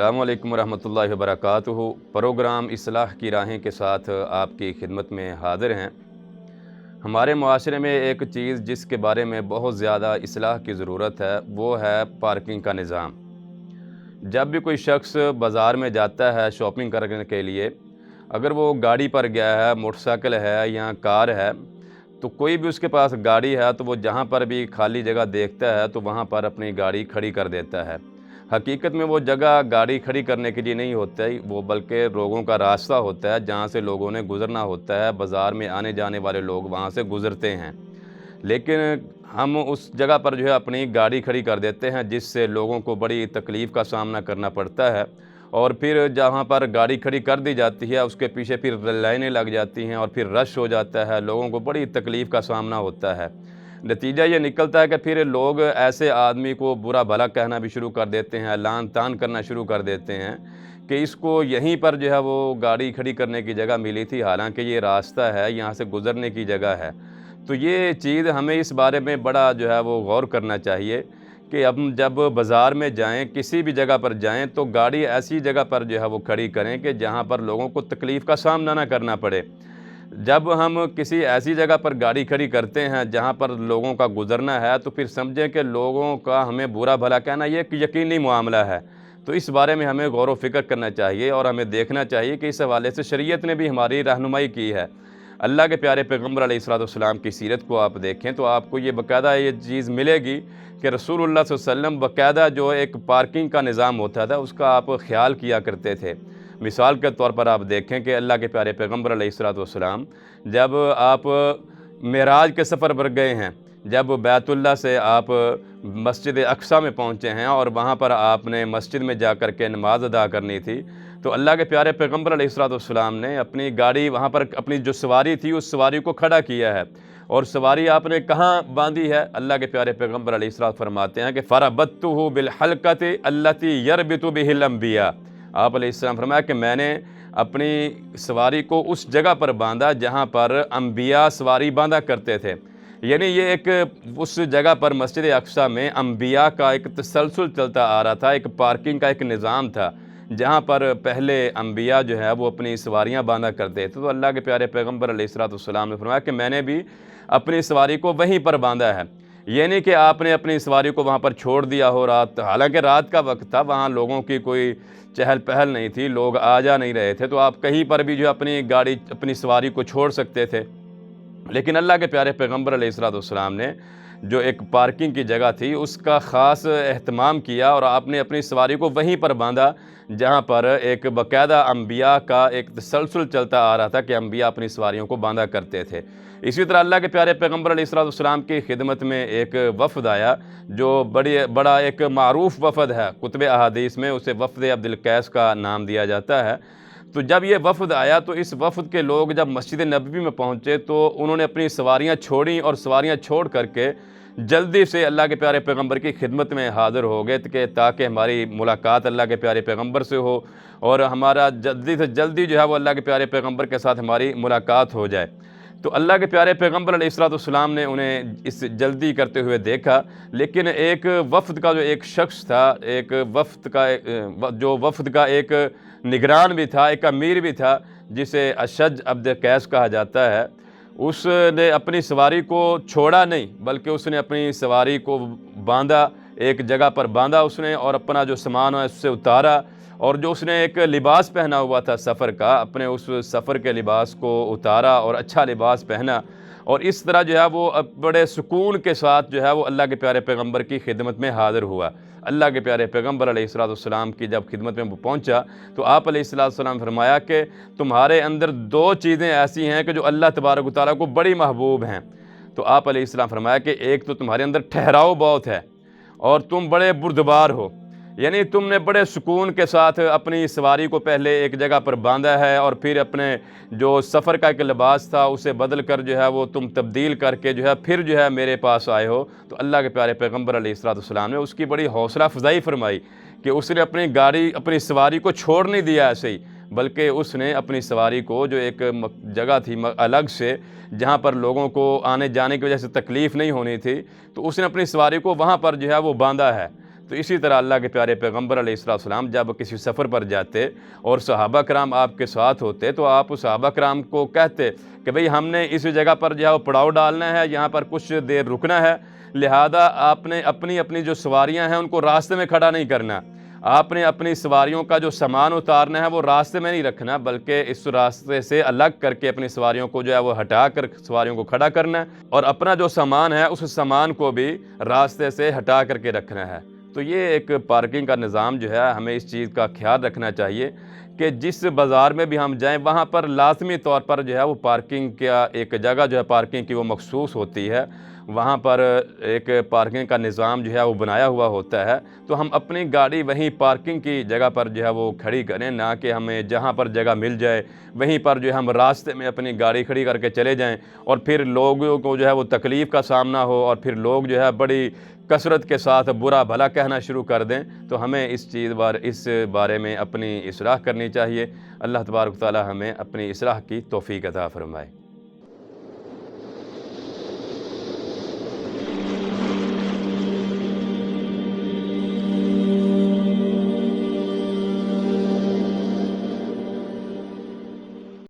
अस्सलामु अलैकुम वरहमतुल्लाहि वबरकातुहू। प्रोग्राम इस्लाह की राहें के साथ आपकी खिदमत में हाज़िर हैं। हमारे मुआशरे में एक चीज़ जिसके बारे में बहुत ज़्यादा इस्लाह की ज़रूरत है, वो है पार्किंग का निज़ाम। जब भी कोई शख्स बाज़ार में जाता है शॉपिंग करने के लिए, अगर वो गाड़ी पर गया है, मोटरसाइकिल है या कार है, तो कोई भी उसके पास गाड़ी है तो वो जहाँ पर भी खाली जगह देखता है तो वहाँ पर अपनी गाड़ी खड़ी कर देता है। हकीकत में वो जगह गाड़ी खड़ी करने के लिए नहीं होता है, वो बल्कि लोगों का रास्ता होता है जहाँ से लोगों ने गुज़रना होता है। बाज़ार में आने जाने वाले लोग वहाँ से गुज़रते हैं, लेकिन हम उस जगह पर जो है अपनी गाड़ी खड़ी कर देते हैं, जिससे लोगों को बड़ी तकलीफ़ का सामना करना पड़ता है। और फिर जहाँ पर गाड़ी खड़ी कर दी जाती है उसके पीछे फिर लाइनें लग जाती हैं और फिर रश हो जाता है, लोगों को बड़ी तकलीफ़ का सामना होता है। नतीजा ये निकलता है कि फिर लोग ऐसे आदमी को बुरा भला कहना भी शुरू कर देते हैं, लान तान करना शुरू कर देते हैं कि इसको यहीं पर जो है वो गाड़ी खड़ी करने की जगह मिली थी, हालांकि ये रास्ता है, यहाँ से गुज़रने की जगह है। तो ये चीज़ हमें इस बारे में बड़ा जो है वो गौर करना चाहिए कि हम जब बाज़ार में जाएं, किसी भी जगह पर जाएं, तो गाड़ी ऐसी जगह पर जो है वो खड़ी करें कि जहां पर लोगों को तकलीफ़ का सामना ना करना पड़े। जब हम किसी ऐसी जगह पर गाड़ी खड़ी करते हैं जहां पर लोगों का गुज़रना है, तो फिर समझें कि लोगों का हमें बुरा भला कहना ये एक यकीनी मामला है। तो इस बारे में हमें गौर व फ़िक्र करना चाहिए और हमें देखना चाहिए कि इस हवाले से शरीयत ने भी हमारी रहनुमाई की है। अल्लाह के प्यारे पैगम्बर अलैहिस्सलाम की सीरत को आप देखें तो आपको ये बाकायदा ये चीज़ मिलेगी कि रसूलुल्लाह सल्लल्लाहु अलैहि वसल्लम बाकायदा जो एक पार्किंग का निज़ाम होता था उसका आप ख्याल किया करते थे। मिसाल के तौर पर आप देखें कि अल्लाह के प्यारे पैगम्बर अलैहिस्सलाम जब आप मेराज के सफ़र पर गए हैं, जब बैतुल्लाह से आप मस्जिद अक़सा में पहुँचे हैं और वहाँ पर आपने मस्जिद में जा कर के नमाज़ अदा करनी थी, तो अल्लाह के प्यारे पैगम्बर अलैहिस्सलाम ने अपनी गाड़ी वहाँ पर अपनी जो सवारी थी उस सवारी को खड़ा किया है। और सवारी आपने कहाँ बांधी है? अल्लाह के प्यारे पैगम्बर अलैहिस्सलाम फरमाते हैं कि फ़रबत्तुहु बिल हल्क़ति अल्लती यरबितु बिहिल अंबिया। आप अलैहिस्सलाम फरमाया कि मैंने अपनी सवारी को उस जगह पर बांधा जहाँ पर अंबिया सवारी बांधा करते थे। यानी ये एक उस जगह पर मस्जिद अक़सा में अंबिया का एक तसलसल चलता आ रहा था, एक पार्किंग का एक निज़ाम था जहाँ पर पहले अंबिया जो है वो अपनी सवारियाँ बांधा करते थे। तो अल्लाह के प्यारे पैगम्बर अलैहिस्सलाम ने फरमाया कि मैंने भी अपनी सवारी को वहीं पर बांधा है। ये नहीं कि आपने अपनी सवारी को वहाँ पर छोड़ दिया हो रात, हालांकि रात का वक्त था, वहाँ लोगों की कोई चहल पहल नहीं थी, लोग आ जा नहीं रहे थे, तो आप कहीं पर भी जो अपनी गाड़ी अपनी सवारी को छोड़ सकते थे। लेकिन अल्लाह के प्यारे पैगम्बर अलैहिस्सलाम ने जो एक पार्किंग की जगह थी उसका ख़ास एहतमाम किया और आपने अपनी सवारी को वहीं पर बांधा जहाँ पर एक बाकायदा अंबिया का एक तसलसल चलता आ रहा था कि अंबिया अपनी सवारियों को बांधा करते थे। इसी तरह अल्लाह के प्यारे पैगम्बर अलैहिस्सलाम की खिदमत में एक वफ़द आया जो बड़ा एक मारूफ़ वफ़द है, कुतुब अहादीस में उसे वफ़द अब्दुल कैस का नाम दिया जाता है। तो जब ये वफ़द आया तो इस वफ़द के लोग जब मस्जिद नबवी में पहुँचे तो उन्होंने अपनी सवारियाँ छोड़ी और सवारियाँ छोड़ करके जल्दी से अल्लाह के प्यारे पैगम्बर की खिदमत में हाज़िर हो गए कि ताकि हमारी मुलाकात अल्लाह के प्यारे पैगम्बर से हो और हमारा जल्दी से जल्दी जो है वो अल्लाह के प्यारे पैगम्बर के साथ हमारी मुलाकात हो जाए। तो अल्लाह के प्यारे पैगम्बर अलैहिस्सलाम ने उन्हें इस जल्दी करते हुए देखा, लेकिन एक वफ़द का जो एक शख्स था, एक वफ़द का जो वफ़द का एक निगरान भी था, एक अमीर भी था, जिसे अशज अब्द कैस कहा जाता है, उसने अपनी सवारी को छोड़ा नहीं बल्कि उसने अपनी सवारी को बांधा, एक जगह पर बांधा उसने और अपना जो सामान है उससे उतारा और जो उसने एक लिबास पहना हुआ था सफ़र का, अपने उस सफ़र के लिबास को उतारा और अच्छा लिबास पहना और इस तरह जो है वो बड़े सुकून के साथ जो है वो अल्लाह के प्यारे पैगम्बर की खिदमत में हाज़िर हुआ। अल्लाह के प्यारे पैगम्बर अलैहिस्सलाम की जब खिदमत में वो पहुँचा तो आप अलैहिस्सलाम फरमाया कि तुम्हारे अंदर दो चीज़ें ऐसी हैं कि जो अल्लाह तबारक व तआला को बड़ी महबूब हैं। तो आप अलैहिस्सलाम फरमाया कि एक तो तुम्हारे अंदर ठहराव बहुत है और तुम बड़े बुर्दबार हो, यानी तुमने बड़े सुकून के साथ अपनी सवारी को पहले एक जगह पर बांधा है और फिर अपने जो सफ़र का एक लिबास था उसे बदल कर जो है वो तुम तब्दील करके जो है फिर जो है मेरे पास आए हो। तो अल्लाह के प्यारे पैगम्बर अलैहिस्सलाम ने उसकी बड़ी हौसला अफजाई फरमाई कि उसने अपनी गाड़ी अपनी सवारी को छोड़ नहीं दिया ऐसे ही, बल्कि उसने अपनी सवारी को जो एक जगह थी अलग से जहाँ पर लोगों को आने जाने की वजह से तकलीफ़ नहीं होनी थी, तो उसने अपनी सवारी को वहाँ पर जो है वो बांधा है تو اسی طرح اللہ کے پیارے پیغمبر علیہ السلام جب کسی سفر پر جاتے اور صحابہ کرام آپ کے ساتھ ہوتے تو آپ اس صحابہ کرام کو کہتے کہ بھئی ہم نے اس جگہ پر جو ہے وہ پڑاؤ ڈالنا ہے، یہاں پر کچھ دیر رکنا ہے، لہذا آپ نے اپنی جو سواریاں ہیں ان کو راستے میں کھڑا نہیں کرنا، آپ نے اپنی سواریوں کا جو سامان اتارنا ہے وہ راستے میں نہیں رکھنا، بلکہ اس راستے سے الگ کر کے اپنی سواریوں کو جو ہے وہ ہٹا کر سواریوں کو کھڑا کرنا ہے، اور اپنا جو سامان ہے اس سامان کو بھی راستے سے ہٹا کر کے رکھنا ہے۔ تو یہ ایک پارکنگ کا نظام جو ہے ہمیں اس چیز کا خیال رکھنا چاہیے کہ جس بازار میں بھی ہم جائیں وہاں پر لازمی طور پر جو ہے وہ پارکنگ کا ایک جگہ جو ہے پارکنگ کی وہ مخصوص ہوتی ہے، وہاں پر ایک پارکنگ کا نظام جو ہے وہ بنایا ہوا ہوتا ہے، تو ہم اپنی گاڑی وہیں پارکنگ کی جگہ پر جو ہے وہ کھڑی کریں، نہ کہ ہمیں جہاں پر جگہ مل جائے وہیں پر جو ہے ہم راستے میں اپنی گاڑی کھڑی کر کے چلے جائیں اور پھر لوگوں کو جو ہے وہ تکلیف کا سامنا ہو اور پھر لوگ جو ہے بڑی کثرت کے ساتھ برا بھلا کہنا شروع کر دیں۔ تو ہمیں اس بارے میں اپنی اصلاح کرنی چاہیے۔ اللہ تبارک و تعالی ہمیں اپنی اصلاح کی توفیق عطا فرمائے۔